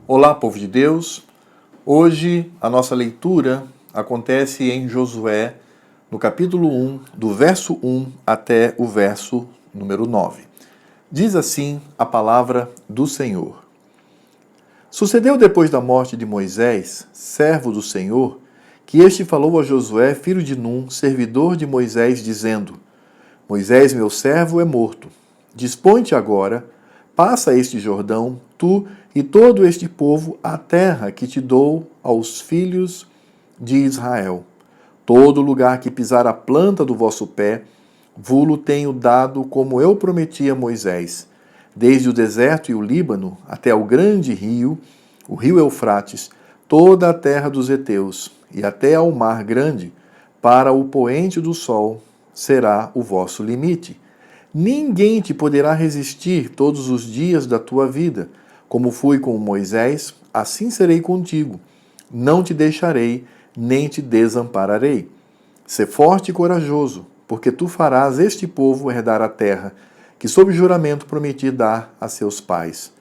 Olá, povo de Deus. Hoje a nossa leitura acontece em Josué, no capítulo 1, do verso 1 até o verso número 9. Diz assim a palavra do Senhor. Sucedeu depois da morte de Moisés, servo do Senhor, que este falou a Josué, filho de Num, servidor de Moisés, dizendo: Moisés, meu servo, é morto. Dispõe-te agora, passa este Jordão, tu e todo este povo, a terra que te dou aos filhos de Israel. Todo lugar que pisar a planta do vosso pé, vulo tenho dado como eu prometi a Moisés, desde o deserto e o Líbano até o grande rio, o rio Eufrates, toda a terra dos heteus, e até ao mar grande, para o poente do sol, será o vosso limite. Ninguém te poderá resistir todos os dias da tua vida. Como fui com Moisés, assim serei contigo. Não te deixarei, nem te desampararei. Sê forte e corajoso, porque tu farás este povo herdar a terra, que sob juramento prometi dar a seus pais.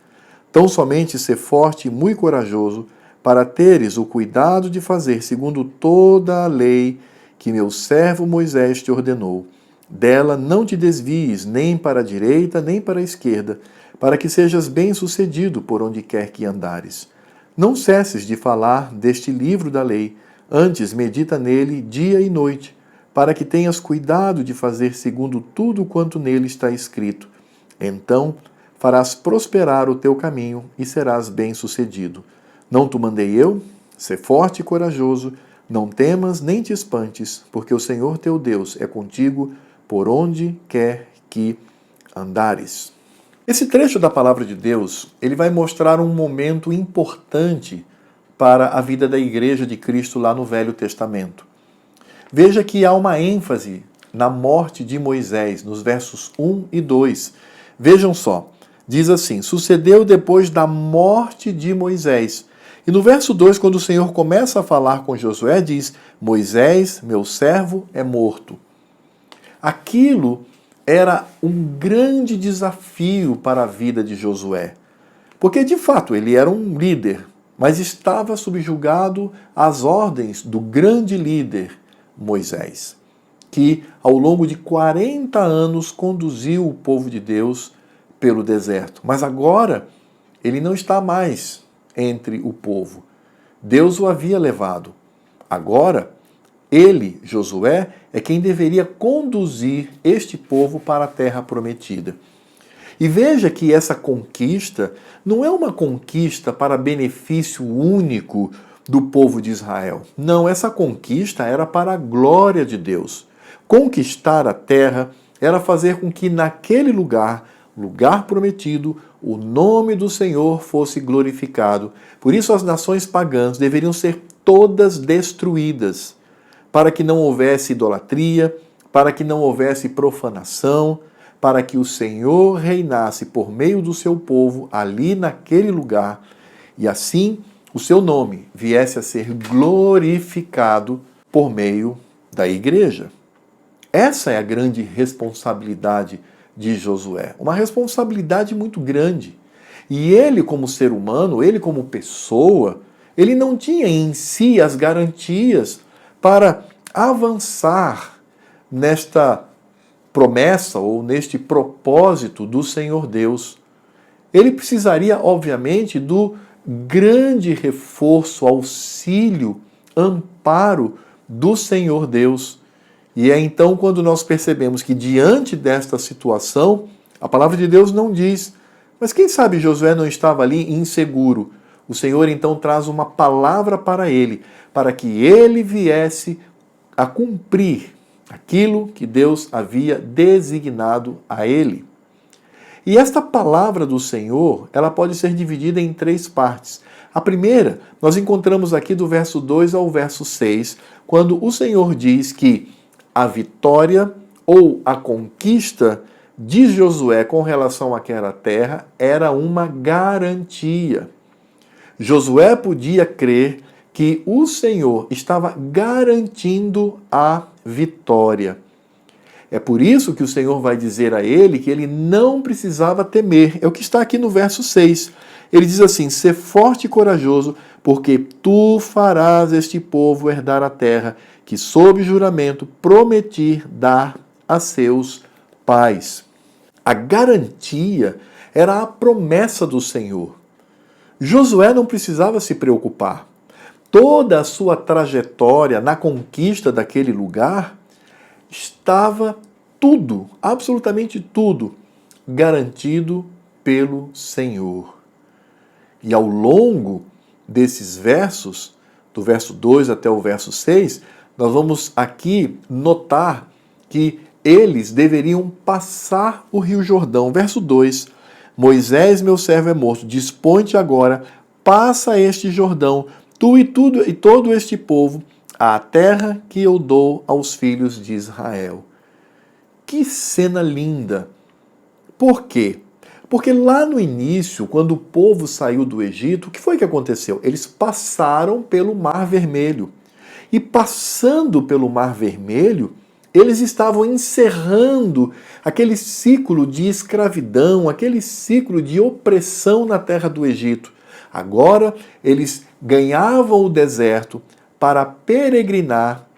Tão somente sê forte e muito corajoso, para teres o cuidado de fazer segundo toda a lei que meu servo Moisés te ordenou. Dela não te desvies nem para a direita nem para a esquerda, para que sejas bem-sucedido por onde quer que andares. Não cesses de falar deste livro da lei, antes medita nele dia e noite, para que tenhas cuidado de fazer segundo tudo quanto nele está escrito. Então farás prosperar o teu caminho e serás bem-sucedido. Não te mandei eu? Sê forte e corajoso, não temas nem te espantes, porque o Senhor teu Deus é contigo por onde quer que andares. Esse trecho da palavra de Deus, ele vai mostrar um momento importante para a vida da Igreja de Cristo lá no Velho Testamento. Veja que há uma ênfase na morte de Moisés, nos versos 1 e 2. Vejam só, diz assim: sucedeu depois da morte de Moisés. E no verso 2, quando o Senhor começa a falar com Josué, diz: Moisés, meu servo, é morto. Aquilo era um grande desafio para a vida de Josué. Porque, de fato, ele era um líder, mas estava subjugado às ordens do grande líder, Moisés, que, ao longo de 40 anos, conduziu o povo de Deus pelo deserto. Mas agora, ele não está mais entre o povo. Deus o havia levado. Agora, ele, Josué, é quem deveria conduzir este povo para a terra prometida. E veja que essa conquista não é uma conquista para benefício único do povo de Israel. Não, essa conquista era para a glória de Deus. Conquistar a terra era fazer com que naquele lugar, lugar prometido, o nome do Senhor fosse glorificado. Por isso as nações pagãs deveriam ser todas destruídas, para que não houvesse idolatria, para que não houvesse profanação, para que o Senhor reinasse por meio do seu povo ali naquele lugar, e assim o seu nome viesse a ser glorificado por meio da igreja. Essa é a grande responsabilidade de Josué, uma responsabilidade muito grande. E ele, como ser humano, ele como pessoa, ele não tinha em si as garantias para avançar nesta promessa ou neste propósito do Senhor Deus. Ele precisaria, obviamente, do grande reforço, auxílio, amparo do Senhor Deus. E é então quando nós percebemos que diante desta situação, a palavra de Deus não diz, mas quem sabe Josué não estava ali inseguro. O Senhor então traz uma palavra para ele, para que ele viesse a cumprir aquilo que Deus havia designado a ele. E esta palavra do Senhor, ela pode ser dividida em 3 partes. A primeira, nós encontramos aqui do verso 2 ao verso 6, quando o Senhor diz que a vitória ou a conquista de Josué com relação àquela terra era uma garantia. Josué podia crer que o Senhor estava garantindo a vitória. É por isso que o Senhor vai dizer a ele que ele não precisava temer. É o que está aqui no verso 6. Ele diz assim: "Sê forte e corajoso, porque tu farás este povo herdar a terra que, sob juramento, prometi dar a seus pais." A garantia era a promessa do Senhor. Josué não precisava se preocupar. Toda a sua trajetória na conquista daquele lugar estava tudo, absolutamente tudo, garantido pelo Senhor. E ao longo desses versos, do verso 2 até o verso 6, nós vamos aqui notar que eles deveriam passar o Rio Jordão. Verso 2: "Moisés, meu servo, é morto. Dispõe-te agora, passa este Jordão, tu e todo este povo, à terra que eu dou aos filhos de Israel." Que cena linda! Por quê? Porque lá no início, quando o povo saiu do Egito, o que foi que aconteceu? Eles passaram pelo Mar Vermelho. E passando pelo Mar Vermelho, eles estavam encerrando aquele ciclo de escravidão, aquele ciclo de opressão na terra do Egito. Agora eles ganhavam o deserto para peregrinar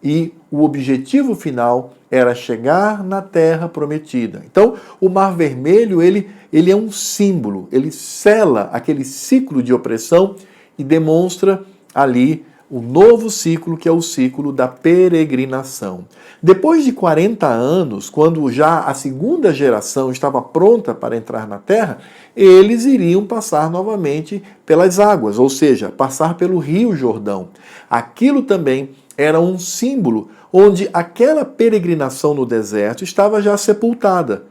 e o objetivo final era chegar na terra prometida. Então, o Mar Vermelho, ele é um símbolo, ele sela aquele ciclo de opressão e demonstra ali o novo ciclo, que é o ciclo da peregrinação. Depois de 40 anos, quando já a segunda geração estava pronta para entrar na terra, eles iriam passar novamente pelas águas, ou seja, passar pelo Rio Jordão. Aquilo também era um símbolo onde aquela peregrinação no deserto estava já sepultada,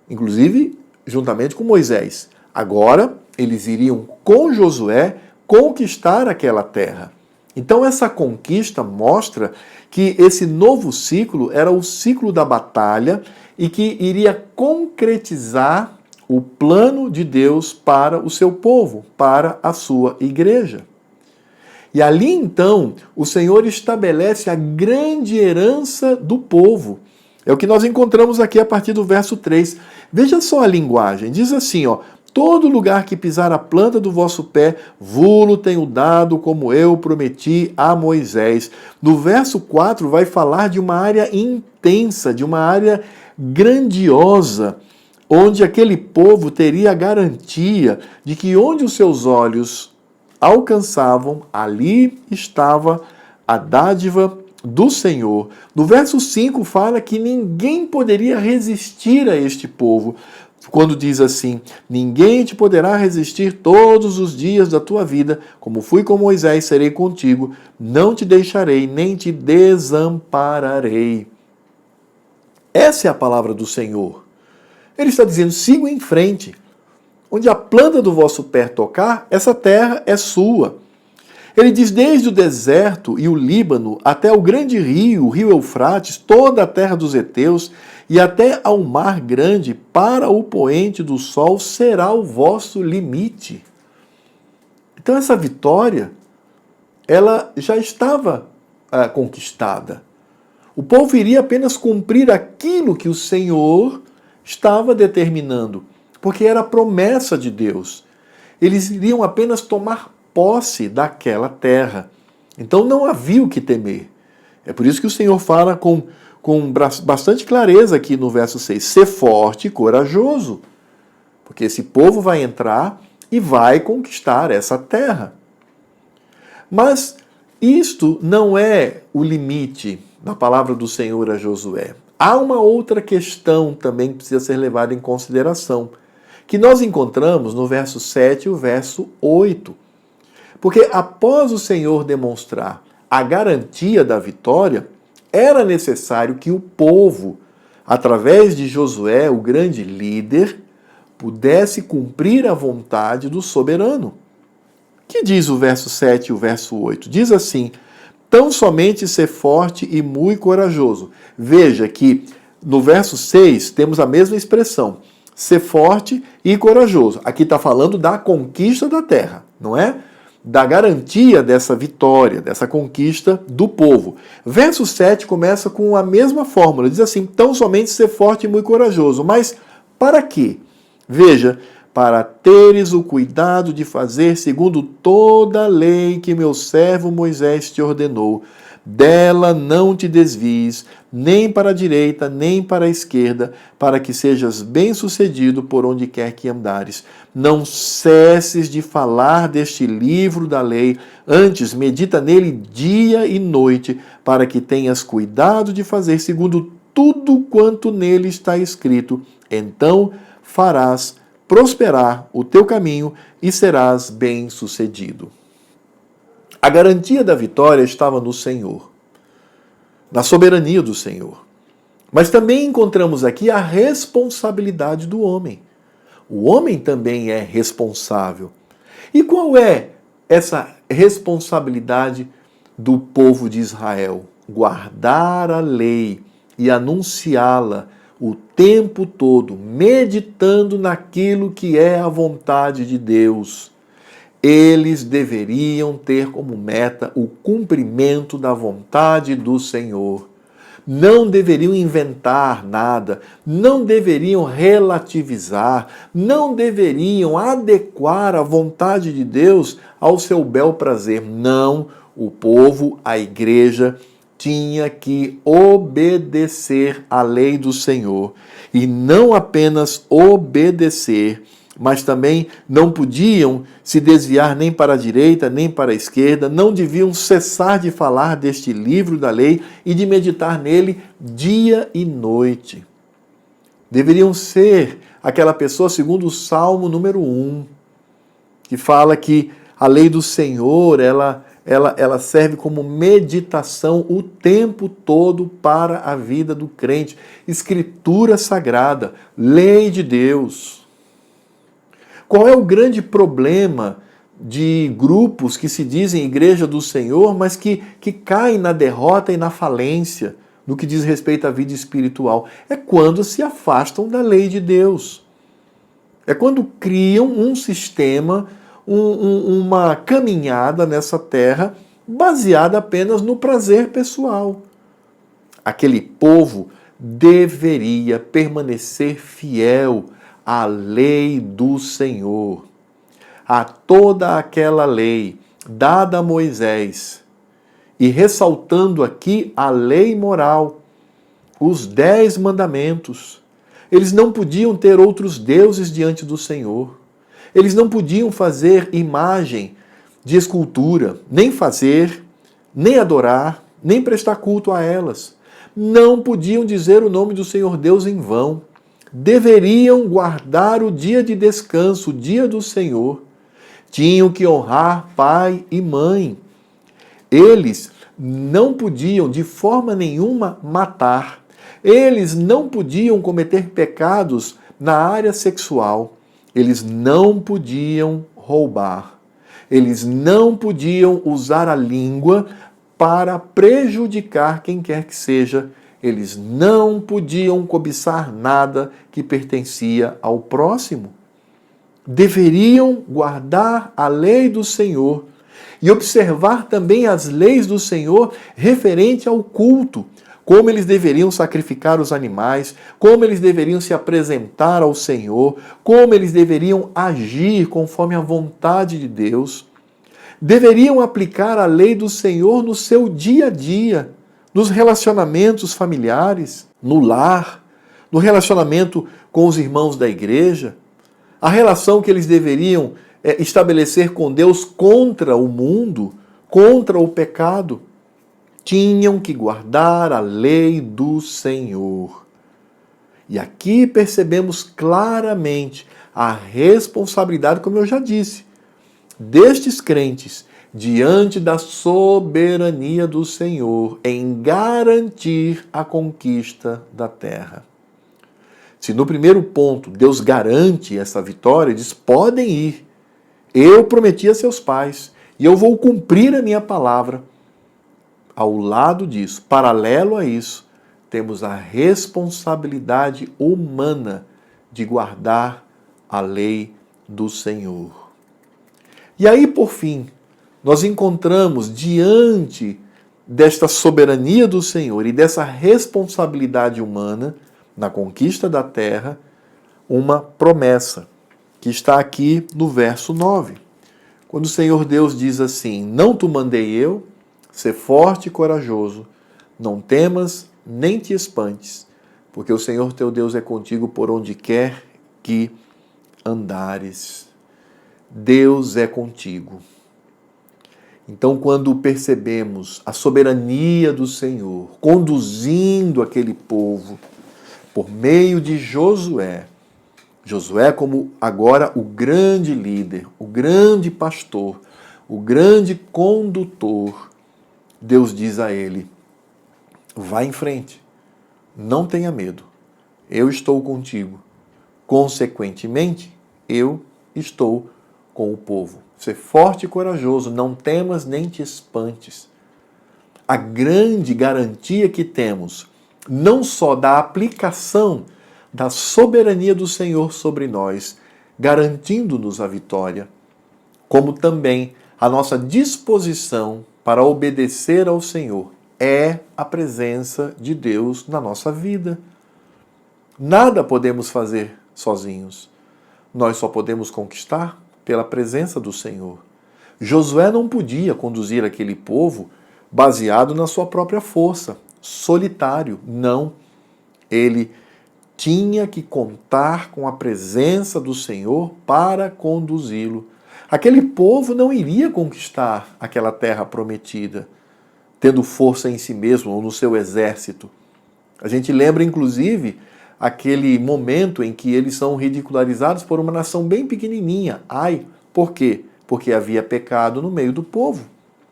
inclusive juntamente com Moisés. Agora, eles iriam com Josué conquistar aquela terra. Então essa conquista mostra que esse novo ciclo era o ciclo da batalha e que iria concretizar o plano de Deus para o seu povo, para a sua igreja. E ali então o Senhor estabelece a grande herança do povo. É o que nós encontramos aqui a partir do verso 3. Veja só a linguagem, diz assim, ó: "Todo lugar que pisar a planta do vosso pé, vô-lo tenho dado, como eu prometi a Moisés." No verso 4 vai falar de uma área intensa, de uma área grandiosa, onde aquele povo teria a garantia de que onde os seus olhos alcançavam, ali estava a dádiva do Senhor. No verso 5 fala que ninguém poderia resistir a este povo, quando diz assim: "Ninguém te poderá resistir todos os dias da tua vida, como fui com Moisés, serei contigo, não te deixarei, nem te desampararei." Essa é a palavra do Senhor. Ele está dizendo: sigam em frente. Onde a planta do vosso pé tocar, essa terra é sua. Ele diz: desde o deserto e o Líbano até o grande rio, o rio Eufrates, toda a terra dos heteus e até ao mar grande, para o poente do sol será o vosso limite. Então essa vitória, ela já estava conquistada. O povo iria apenas cumprir aquilo que o Senhor estava determinando, porque era a promessa de Deus. Eles iriam apenas tomar posse daquela terra. Então não havia o que temer. É por isso que o Senhor fala com bastante clareza aqui no verso 6. "Ser forte e corajoso", porque esse povo vai entrar e vai conquistar essa terra. Mas isto não é o limite da palavra do Senhor a Josué. Há uma outra questão também que precisa ser levada em consideração, que nós encontramos no verso 7 e o verso 8. Porque após o Senhor demonstrar a garantia da vitória, era necessário que o povo, através de Josué, o grande líder, pudesse cumprir a vontade do soberano. Que diz o verso 7 e o verso 8? Diz assim: "Tão somente ser forte e muito corajoso." Veja que no verso 6 temos a mesma expressão, ser forte e corajoso. Aqui está falando da conquista da terra, não é? da garantia dessa vitória, dessa conquista do povo. Verso 7 começa com a mesma fórmula, diz assim: tão somente ser forte e muito corajoso. Mas para quê? Veja, para teres o cuidado de fazer segundo toda a lei que meu servo Moisés te ordenou. Dela não te desvies, nem para a direita, nem para a esquerda, para que sejas bem-sucedido por onde quer que andares. Não cesses de falar deste livro da lei, antes medita nele dia e noite, para que tenhas cuidado de fazer segundo tudo quanto nele está escrito. Então farás prosperar o teu caminho e serás bem-sucedido. A garantia da vitória estava no Senhor, na soberania do Senhor. Mas também encontramos aqui a responsabilidade do homem. O homem também é responsável. E qual é essa responsabilidade do povo de Israel? Guardar a lei e anunciá-la o tempo todo, meditando naquilo que é a vontade de Deus. Eles deveriam ter como meta o cumprimento da vontade do Senhor. Não deveriam inventar nada, não deveriam relativizar, não deveriam adequar a vontade de Deus ao seu bel prazer. Não, o povo, a igreja, tinha que obedecer à lei do Senhor. E não apenas obedecer, mas também não podiam se desviar nem para a direita, nem para a esquerda, não deviam cessar de falar deste livro da lei e de meditar nele dia e noite. Deveriam ser aquela pessoa, segundo o Salmo número 1, que fala que a lei do Senhor, ela serve como meditação o tempo todo para a vida do crente. Escritura sagrada, lei de Deus. Qual é o grande problema de grupos que se dizem Igreja do Senhor, mas que caem na derrota e na falência no que diz respeito à vida espiritual? É quando se afastam da lei de Deus. É quando criam um sistema, uma caminhada nessa terra baseada apenas no prazer pessoal. Aquele povo deveria permanecer fiel à lei do Senhor, a toda aquela lei dada a Moisés, e ressaltando aqui a lei moral, os 10 mandamentos. Eles não podiam ter outros deuses diante do Senhor. Eles não podiam fazer imagem de escultura, nem fazer, nem adorar, nem prestar culto a elas. Não podiam dizer o nome do Senhor Deus em vão. Deveriam guardar o dia de descanso, o dia do Senhor. Tinham que honrar pai e mãe. Eles não podiam, de forma nenhuma, matar. Eles não podiam cometer pecados na área sexual. Eles não podiam roubar. Eles não podiam usar a língua para prejudicar quem quer que seja. Eles não podiam cobiçar nada que pertencia ao próximo. Deveriam guardar a lei do Senhor e observar também as leis do Senhor referente ao culto, como eles deveriam sacrificar os animais, como eles deveriam se apresentar ao Senhor, como eles deveriam agir conforme a vontade de Deus. Deveriam aplicar a lei do Senhor no seu dia a dia, nos relacionamentos familiares, no lar, no relacionamento com os irmãos da igreja, a relação que eles deveriam estabelecer com Deus contra o mundo, contra o pecado. Tinham que guardar a lei do Senhor. E aqui percebemos claramente a responsabilidade, como eu já disse, destes crentes diante da soberania do Senhor em garantir a conquista da terra. Se no primeiro ponto Deus garante essa vitória, diz: podem ir, eu prometi a seus pais e eu vou cumprir a minha palavra. Ao lado disso, paralelo a isso, temos a responsabilidade humana de guardar a lei do Senhor. E aí, por fim, nós encontramos diante desta soberania do Senhor e dessa responsabilidade humana na conquista da terra, uma promessa que está aqui no verso 9. Quando o Senhor Deus diz assim: não te mandei eu, ser forte e corajoso, não temas nem te espantes, porque o Senhor teu Deus é contigo por onde quer que andares. Deus é contigo. Então, quando percebemos a soberania do Senhor conduzindo aquele povo por meio de Josué, Josué como agora o grande líder, o grande pastor, o grande condutor, Deus diz a ele: vá em frente, não tenha medo, eu estou contigo. Consequentemente, eu estou com o povo. Ser forte e corajoso, não temas nem te espantes. A grande garantia que temos, não só da aplicação da soberania do Senhor sobre nós, garantindo-nos a vitória, como também a nossa disposição para obedecer ao Senhor, é a presença de Deus na nossa vida. Nada podemos fazer sozinhos. Nós só podemos conquistar pela presença do Senhor. Josué não podia conduzir aquele povo baseado na sua própria força, solitário. Não. Ele tinha que contar com a presença do Senhor para conduzi-lo. Aquele povo não iria conquistar aquela terra prometida, tendo força em si mesmo ou no seu exército. A gente lembra, inclusive, aquele momento em que eles são ridicularizados por uma nação bem pequenininha. Ai, por quê? Porque havia pecado no meio do povo.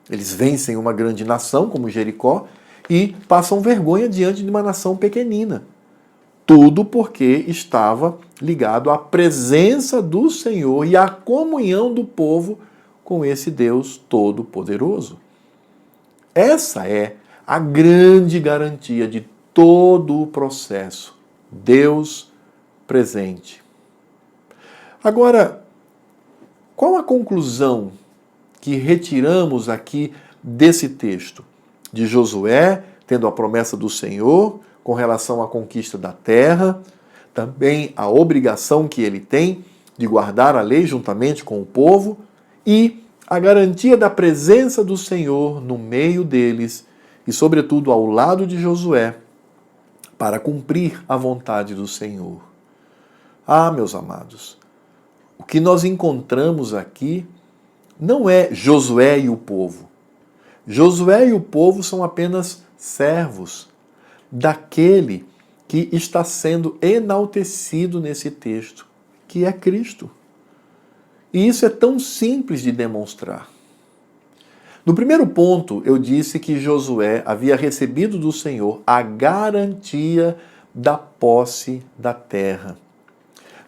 Eles vencem uma grande nação, como Jericó, e passam vergonha diante de uma nação pequenina. Tudo porque estava ligado à presença do Senhor e à comunhão do povo com esse Deus Todo-Poderoso. Essa é a grande garantia de todo o processo. Deus presente. Agora, qual a conclusão que retiramos aqui desse texto? De Josué, tendo a promessa do Senhor com relação à conquista da terra, também a obrigação que ele tem de guardar a lei juntamente com o povo e a garantia da presença do Senhor no meio deles e, sobretudo, ao lado de Josué, para cumprir a vontade do Senhor. Ah, meus amados, o que nós encontramos aqui não é Josué e o povo. Josué e o povo são apenas servos daquele que está sendo enaltecido nesse texto, que é Cristo. E isso é tão simples de demonstrar. No primeiro ponto, eu disse que Josué havia recebido do Senhor a garantia da posse da terra.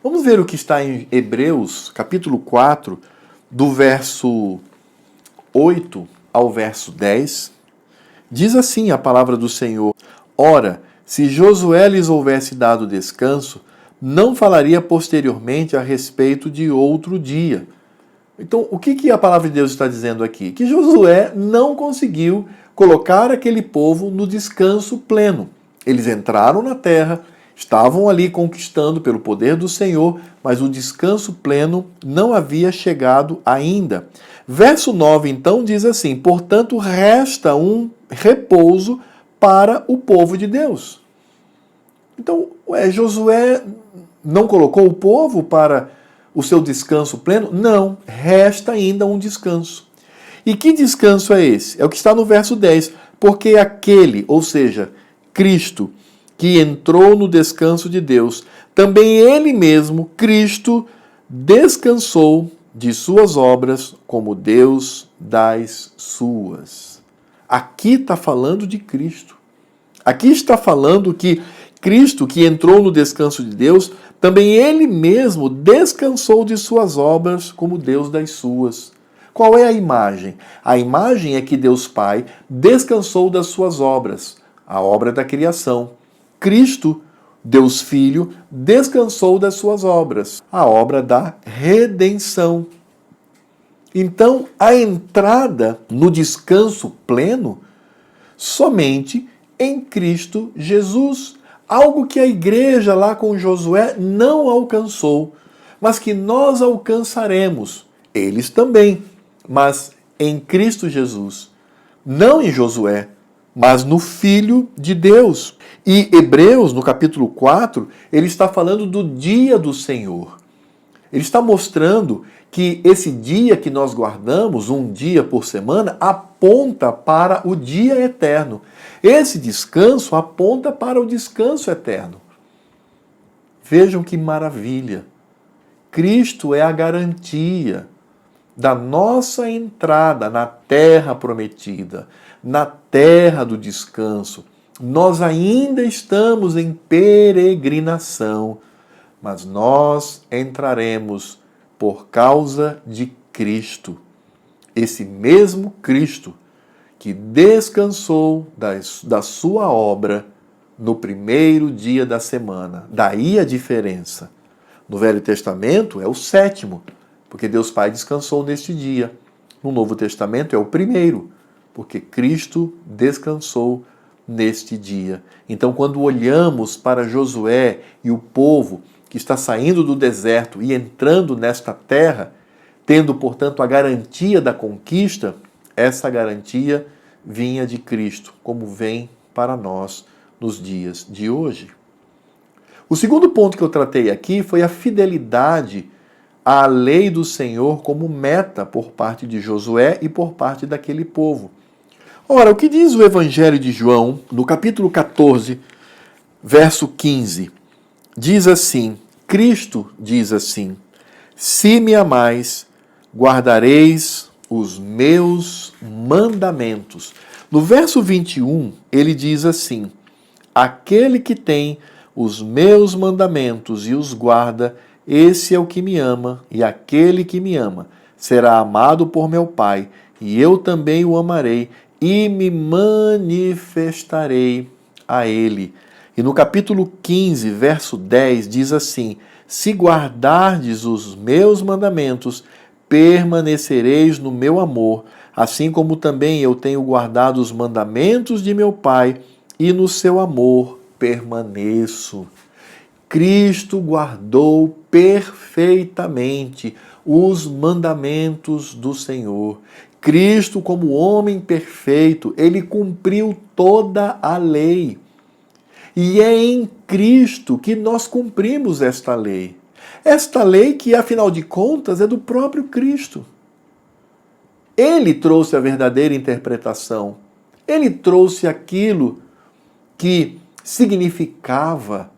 Vamos ver o que está em Hebreus, capítulo 4, do verso 8 ao verso 10. Diz assim a palavra do Senhor: ora, se Josué lhes houvesse dado descanso, não falaria posteriormente a respeito de outro dia. Então, o que a palavra de Deus está dizendo aqui? Que Josué não conseguiu colocar aquele povo no descanso pleno. Eles entraram na terra, estavam ali conquistando pelo poder do Senhor, mas o descanso pleno não havia chegado ainda. Verso 9, então, diz assim: portanto, resta um repouso para o povo de Deus. Então, Josué não colocou o povo para o seu descanso pleno? Não, resta ainda um descanso. E que descanso é esse? É o que está no verso 10. Porque aquele, ou seja, Cristo, que entrou no descanso de Deus, também ele mesmo, Cristo, descansou de suas obras como Deus das suas. Aqui está falando de Cristo. Aqui está falando que Cristo, que entrou no descanso de Deus, também ele mesmo descansou de suas obras como Deus das suas. Qual é a imagem? A imagem é que Deus Pai descansou das suas obras, a obra da criação. Cristo, Deus Filho, descansou das suas obras, a obra da redenção. Então, a entrada no descanso pleno somente em Cristo Jesus. Algo que a igreja lá com Josué não alcançou, mas que nós alcançaremos. Eles também, mas em Cristo Jesus. Não em Josué, mas no Filho de Deus. E Hebreus, no capítulo 4, ele está falando do dia do Senhor. Ele está mostrando que esse dia que nós guardamos, um dia por semana, aponta para o dia eterno. Esse descanso aponta para o descanso eterno. Vejam que maravilha! Cristo é a garantia da nossa entrada na terra prometida, na terra do descanso. Nós ainda estamos em peregrinação, mas nós entraremos por causa de Cristo. Esse mesmo Cristo que descansou da sua obra no primeiro dia da semana. Daí a diferença. No Velho Testamento é o sétimo, porque Deus Pai descansou neste dia. No Novo Testamento é o primeiro, porque Cristo descansou neste dia. Então, quando olhamos para Josué e o povo que está saindo do deserto e entrando nesta terra, tendo, portanto, a garantia da conquista, essa garantia vinha de Cristo, como vem para nós nos dias de hoje. O segundo ponto que eu tratei aqui foi a fidelidade à lei do Senhor como meta por parte de Josué e por parte daquele povo. Ora, o que diz o Evangelho de João, no capítulo 14, verso 15? Diz assim, Cristo diz assim, se me amais, guardareis os meus mandamentos. No verso 21, ele diz assim, aquele que tem os meus mandamentos e os guarda, esse é o que me ama, e aquele que me ama será amado por meu Pai, e eu também o amarei, e me manifestarei a ele. E no capítulo 15, verso 10, diz assim, se guardardes os meus mandamentos, permanecereis no meu amor, assim como também eu tenho guardado os mandamentos de meu Pai, e no seu amor permaneço. Cristo guardou perfeitamente os mandamentos do Senhor. Cristo, como homem perfeito, ele cumpriu toda a lei. E é em Cristo que nós cumprimos esta lei. Esta lei que, afinal de contas, é do próprio Cristo. Ele trouxe a verdadeira interpretação. Ele trouxe aquilo que significava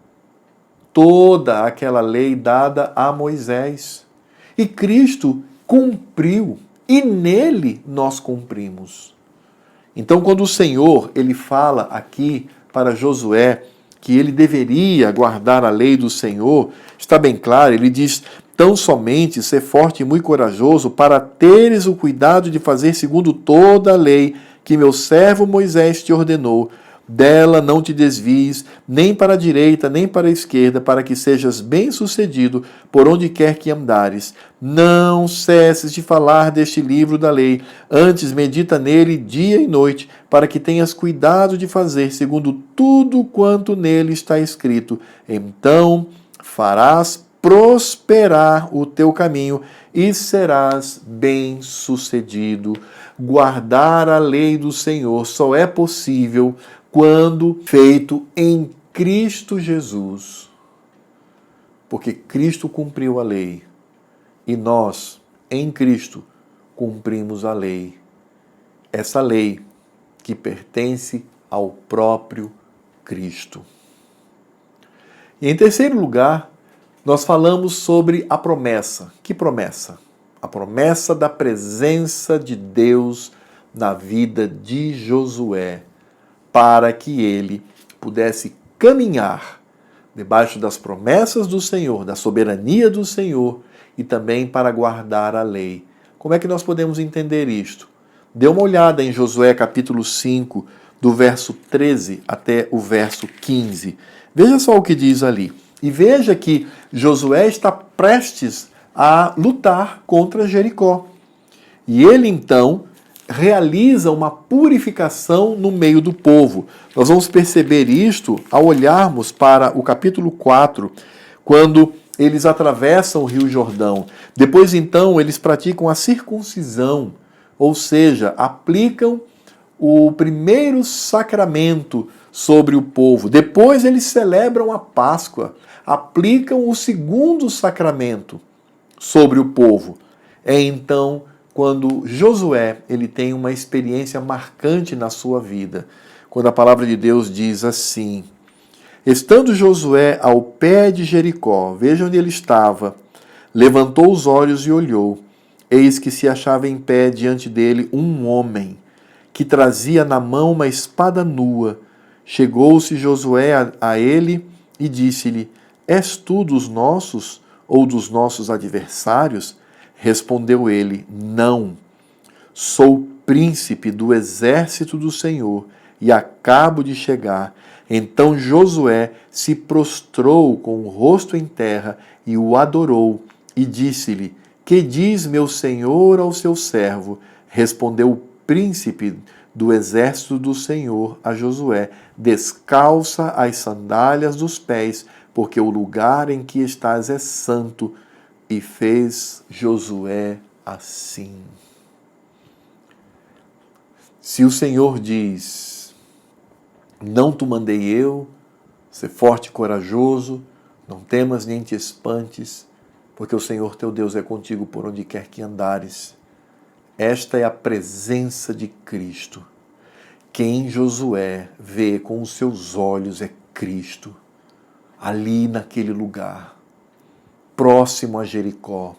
toda aquela lei dada a Moisés. E Cristo cumpriu, e nele nós cumprimos. Então, quando o Senhor ele fala aqui para Josué que ele deveria guardar a lei do Senhor, está bem claro, ele diz, tão somente ser forte e muito corajoso para teres o cuidado de fazer segundo toda a lei que meu servo Moisés te ordenou, dela não te desvies, nem para a direita, nem para a esquerda, para que sejas bem-sucedido por onde quer que andares. Não cesses de falar deste livro da lei, antes medita nele dia e noite, para que tenhas cuidado de fazer segundo tudo quanto nele está escrito. Então farás prosperar o teu caminho e serás bem-sucedido. Guardar a lei do Senhor só é possível quando feito em Cristo Jesus. Porque Cristo cumpriu a lei e nós, em Cristo, cumprimos a lei. Essa lei que pertence ao próprio Cristo. E em terceiro lugar, nós falamos sobre a promessa. Que promessa? A promessa da presença de Deus na vida de Josué, para que ele pudesse caminhar debaixo das promessas do Senhor, da soberania do Senhor e também para guardar a lei. Como é que nós podemos entender isto? Dê uma olhada em Josué capítulo 5, do verso 13 até o verso 15. Veja só o que diz ali. E veja que Josué está prestes a lutar contra Jericó. E ele então realiza uma purificação no meio do povo. Nós vamos perceber isto ao olharmos para o capítulo 4, quando eles atravessam o Rio Jordão. Depois, então, eles praticam a circuncisão, ou seja, aplicam o primeiro sacramento sobre o povo. Depois, eles celebram a Páscoa, aplicam o segundo sacramento sobre o povo. É então quando Josué ele tem uma experiência marcante na sua vida, quando a palavra de Deus diz assim: estando Josué ao pé de Jericó, veja onde ele estava, levantou os olhos e olhou, eis que se achava em pé diante dele um homem, que trazia na mão uma espada nua. Chegou-se Josué a ele e disse-lhe: és tu dos nossos ou dos nossos adversários? Respondeu ele: não, sou príncipe do exército do Senhor e acabo de chegar. Então Josué se prostrou com o rosto em terra e o adorou e disse-lhe: que diz meu senhor ao seu servo? Respondeu o príncipe do exército do Senhor a Josué: descalça as sandálias dos pés, porque o lugar em que estás é santo. E fez Josué assim. Se o Senhor diz: não te mandei eu, ser forte e corajoso, não temas nem te espantes, porque o Senhor teu Deus é contigo por onde quer que andares. Esta é a presença de Cristo. Quem Josué vê com os seus olhos é Cristo, ali naquele lugar, próximo a Jericó.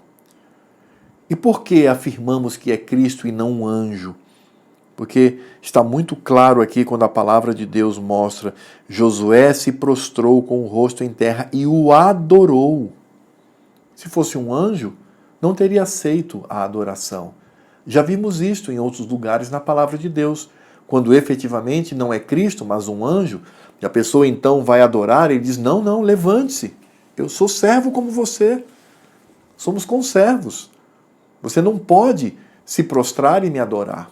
E por que afirmamos que é Cristo e não um anjo? Porque está muito claro aqui quando a palavra de Deus mostra: Josué se prostrou com o rosto em terra e o adorou. Se fosse um anjo, não teria aceito a adoração. Já vimos isto em outros lugares na palavra de Deus. Quando efetivamente não é Cristo, mas um anjo, e a pessoa então vai adorar, ele diz: não, não, levante-se. Eu sou servo como você. Somos conservos. Você não pode se prostrar e me adorar.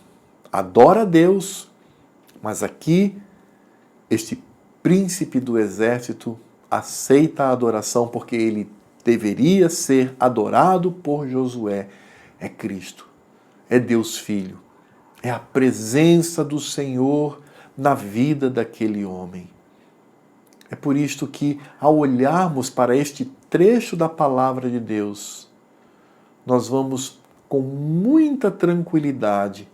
Adora a Deus. Mas aqui, este príncipe do exército aceita a adoração porque ele deveria ser adorado por Josué. É Cristo. É Deus Filho. É a presença do Senhor na vida daquele homem. É por isto que, ao olharmos para este trecho da palavra de Deus, nós vamos, com muita tranquilidade,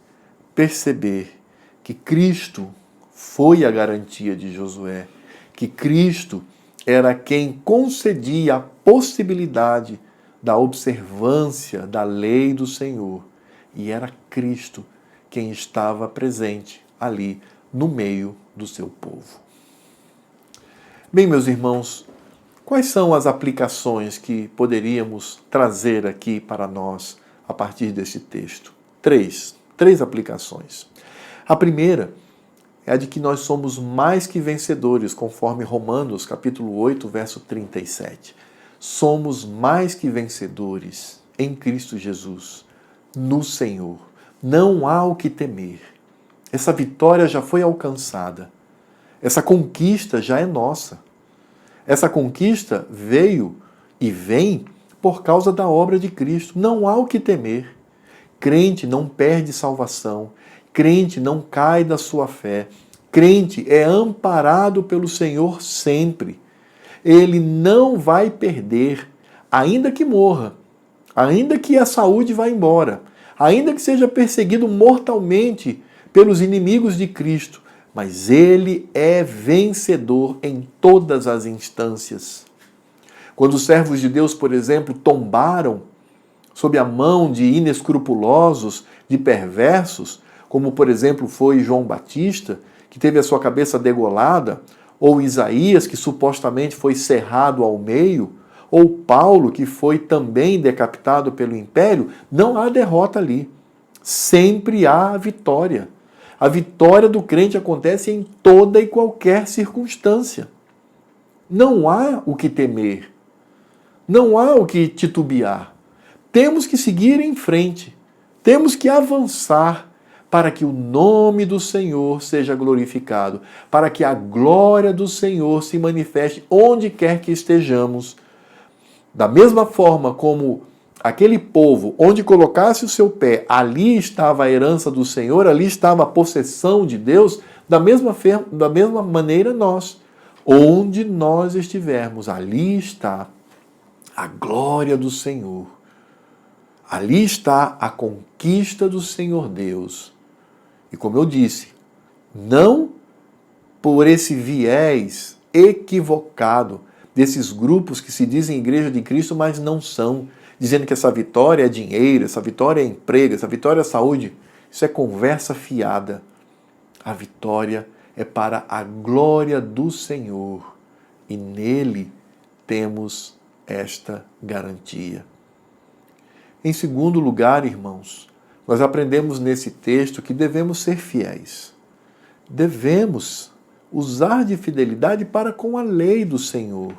perceber que Cristo foi a garantia de Josué, que Cristo era quem concedia a possibilidade da observância da lei do Senhor, e era Cristo quem estava presente ali no meio do seu povo. Bem, meus irmãos, quais são as aplicações que poderíamos trazer aqui para nós a partir desse texto? Três aplicações. A primeira é a de que nós somos mais que vencedores, conforme Romanos, capítulo 8, verso 37. Somos mais que vencedores em Cristo Jesus, no Senhor. Não há o que temer. Essa vitória já foi alcançada. Essa conquista já é nossa. Essa conquista veio e vem por causa da obra de Cristo. Não há o que temer. Crente não perde salvação. Crente não cai da sua fé. Crente é amparado pelo Senhor sempre. Ele não vai perder, ainda que morra, ainda que a saúde vá embora, ainda que seja perseguido mortalmente pelos inimigos de Cristo, mas ele é vencedor em todas as instâncias. Quando os servos de Deus, por exemplo, tombaram sob a mão de inescrupulosos, de perversos, como por exemplo foi João Batista, que teve a sua cabeça degolada, ou Isaías, que supostamente foi cerrado ao meio, ou Paulo, que foi também decapitado pelo império, não há derrota ali. Sempre há a vitória. A vitória do crente acontece em toda e qualquer circunstância. Não há o que temer. Não há o que titubear. Temos que seguir em frente. Temos que avançar para que o nome do Senhor seja glorificado, para que a glória do Senhor se manifeste onde quer que estejamos. Da mesma forma como aquele povo, onde colocasse o seu pé, ali estava a herança do Senhor, ali estava a possessão de Deus, da mesma maneira nós. Onde nós estivermos, ali está a glória do Senhor. Ali está a conquista do Senhor Deus. E como eu disse, não por esse viés equivocado desses grupos que se dizem Igreja de Cristo, mas não são, dizendo que essa vitória é dinheiro, essa vitória é emprego, essa vitória é saúde. Isso é conversa fiada. A vitória é para a glória do Senhor e nele temos esta garantia. Em segundo lugar, irmãos, nós aprendemos nesse texto que devemos ser fiéis. Devemos usar de fidelidade para com a lei do Senhor.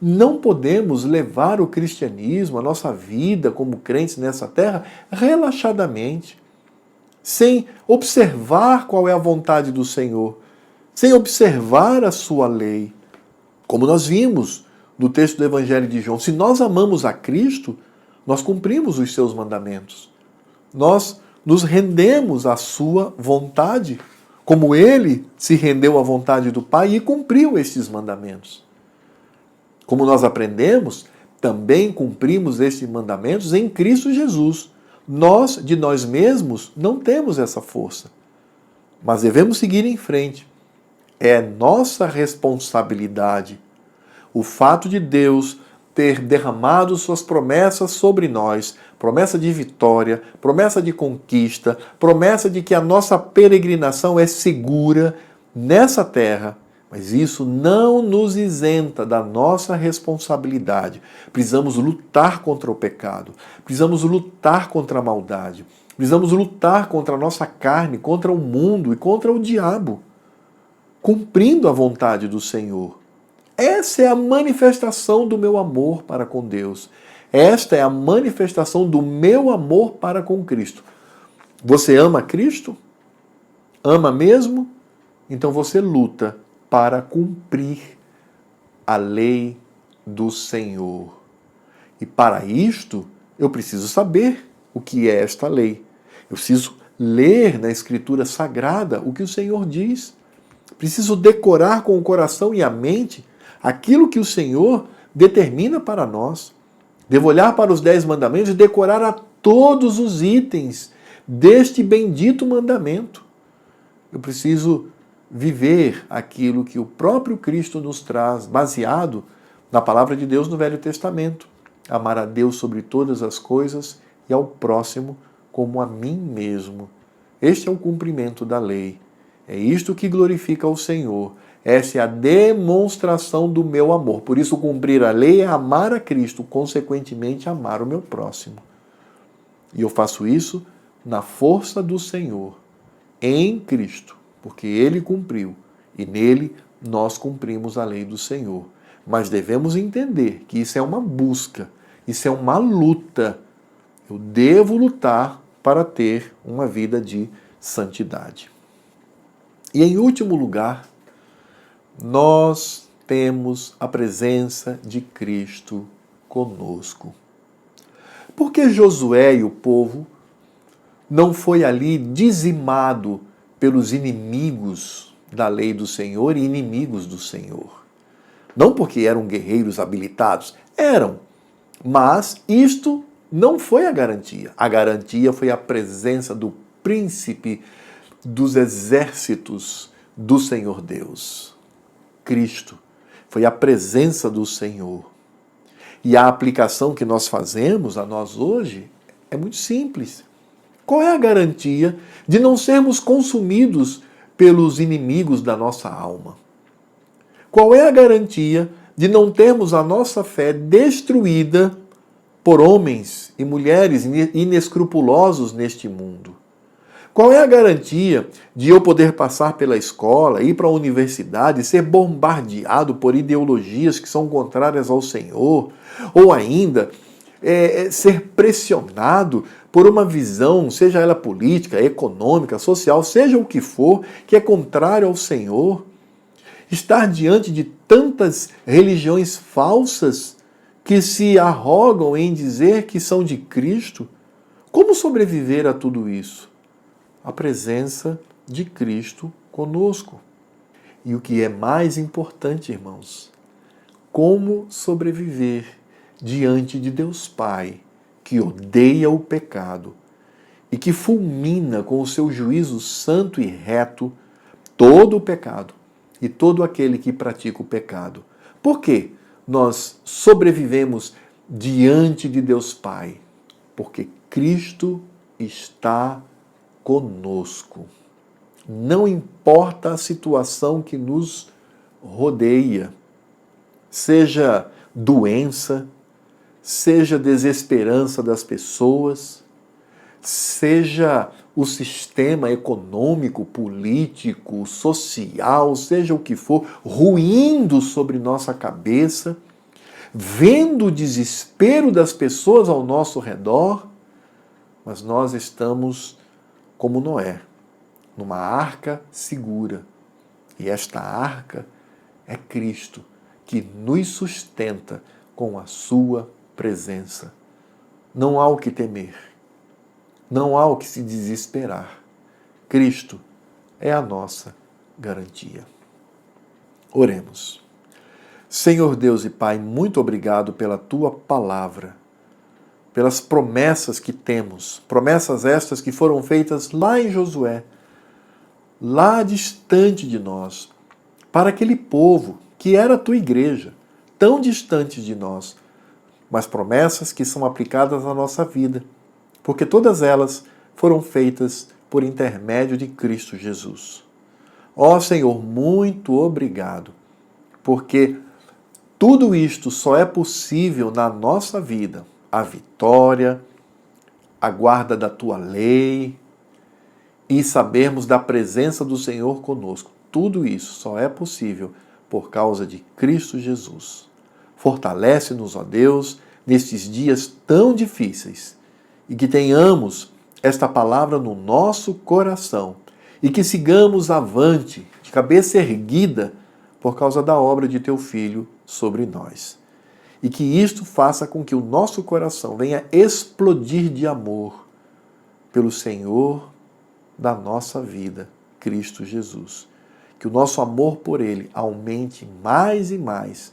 Não podemos levar o cristianismo, a nossa vida como crentes nessa terra, relaxadamente, sem observar qual é a vontade do Senhor, sem observar a sua lei. Como nós vimos no texto do Evangelho de João, se nós amamos a Cristo, nós cumprimos os seus mandamentos. Nós nos rendemos à sua vontade, como ele se rendeu à vontade do Pai e cumpriu estes mandamentos. Como nós aprendemos, também cumprimos estes mandamentos em Cristo Jesus. Nós, de nós mesmos, não temos essa força, mas devemos seguir em frente. É nossa responsabilidade. O fato de Deus ter derramado suas promessas sobre nós, promessa de vitória, promessa de conquista, promessa de que a nossa peregrinação é segura nessa terra, mas isso não nos isenta da nossa responsabilidade. Precisamos lutar contra o pecado, precisamos lutar contra a maldade, precisamos lutar contra a nossa carne, contra o mundo e contra o diabo, cumprindo a vontade do Senhor. Essa é a manifestação do meu amor para com Deus. Esta é a manifestação do meu amor para com Cristo. Você ama Cristo? Ama mesmo? Então você luta para cumprir a lei do Senhor. E para isto, eu preciso saber o que é esta lei. Eu preciso ler na Escritura Sagrada o que o Senhor diz. Preciso decorar com o coração e a mente aquilo que o Senhor determina para nós. Devo olhar para os 10 mandamentos e decorar a todos os itens deste bendito mandamento. Eu preciso viver aquilo que o próprio Cristo nos traz, baseado na palavra de Deus no Velho Testamento. Amar a Deus sobre todas as coisas e ao próximo como a mim mesmo. Este é o cumprimento da lei. É isto que glorifica o Senhor. Essa é a demonstração do meu amor. Por isso, cumprir a lei é amar a Cristo, consequentemente, amar o meu próximo. E eu faço isso na força do Senhor, em Cristo, porque Ele cumpriu e nele nós cumprimos a lei do Senhor. Mas devemos entender que isso é uma busca, isso é uma luta. Eu devo lutar para ter uma vida de santidade. E em último lugar, nós temos a presença de Cristo conosco. Por que Josué e o povo não foi ali dizimado pelos inimigos da lei do Senhor e inimigos do Senhor? Não porque eram guerreiros habilitados, eram, mas isto não foi a garantia. A garantia foi a presença do príncipe dos exércitos do Senhor Deus. Cristo. Foi a presença do Senhor. E a aplicação que nós fazemos a nós hoje é muito simples. Qual é a garantia de não sermos consumidos pelos inimigos da nossa alma? Qual é a garantia de não termos a nossa fé destruída por homens e mulheres inescrupulosos neste mundo? Qual é a garantia de eu poder passar pela escola, ir para a universidade, ser bombardeado por ideologias que são contrárias ao Senhor? Ou ainda, ser pressionado por uma visão, seja ela política, econômica, social, seja o que for, que é contrário ao Senhor. Estar diante de tantas religiões falsas que se arrogam em dizer que são de Cristo. Como sobreviver a tudo isso? A presença de Cristo conosco. E o que é mais importante, irmãos, como sobreviver diante de Deus Pai, que odeia o pecado e que fulmina com o seu juízo santo e reto todo o pecado e todo aquele que pratica o pecado. Por quê? Nós sobrevivemos diante de Deus Pai, porque Cristo está conosco. Não importa a situação que nos rodeia, seja doença, seja desesperança das pessoas, seja o sistema econômico, político, social, seja o que for, ruindo sobre nossa cabeça, vendo o desespero das pessoas ao nosso redor, mas nós estamos como Noé, numa arca segura. E esta arca é Cristo, que nos sustenta com a sua presença. Não há o que temer. Não há o que se desesperar. Cristo é a nossa garantia. Oremos. Senhor Deus e Pai, muito obrigado pela Tua palavra, pelas promessas que temos, promessas estas que foram feitas lá em Josué, lá distante de nós, para aquele povo que era a Tua igreja, tão distante de nós, mas promessas que são aplicadas na nossa vida, porque todas elas foram feitas por intermédio de Cristo Jesus. Ó Senhor, muito obrigado, porque tudo isto só é possível na nossa vida. A vitória, a guarda da Tua lei e sabermos da presença do Senhor conosco. Tudo isso só é possível por causa de Cristo Jesus. Fortalece-nos, ó Deus, nestes dias tão difíceis e que tenhamos esta palavra no nosso coração e que sigamos avante, de cabeça erguida, por causa da obra de Teu Filho sobre nós. E que isto faça com que o nosso coração venha explodir de amor pelo Senhor da nossa vida, Cristo Jesus. Que o nosso amor por Ele aumente mais e mais.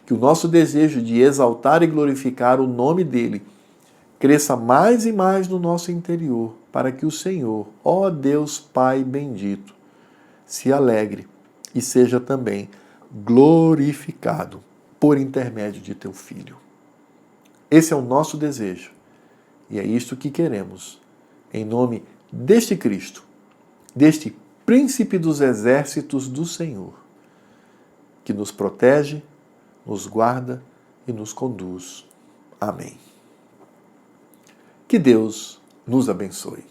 Que o nosso desejo de exaltar e glorificar o nome dEle cresça mais e mais no nosso interior, para que o Senhor, ó Deus Pai bendito, se alegre e seja também glorificado por intermédio de Teu Filho. Esse é o nosso desejo e é isto que queremos, em nome deste Cristo, deste Príncipe dos Exércitos do Senhor, que nos protege, nos guarda e nos conduz. Amém. Que Deus nos abençoe.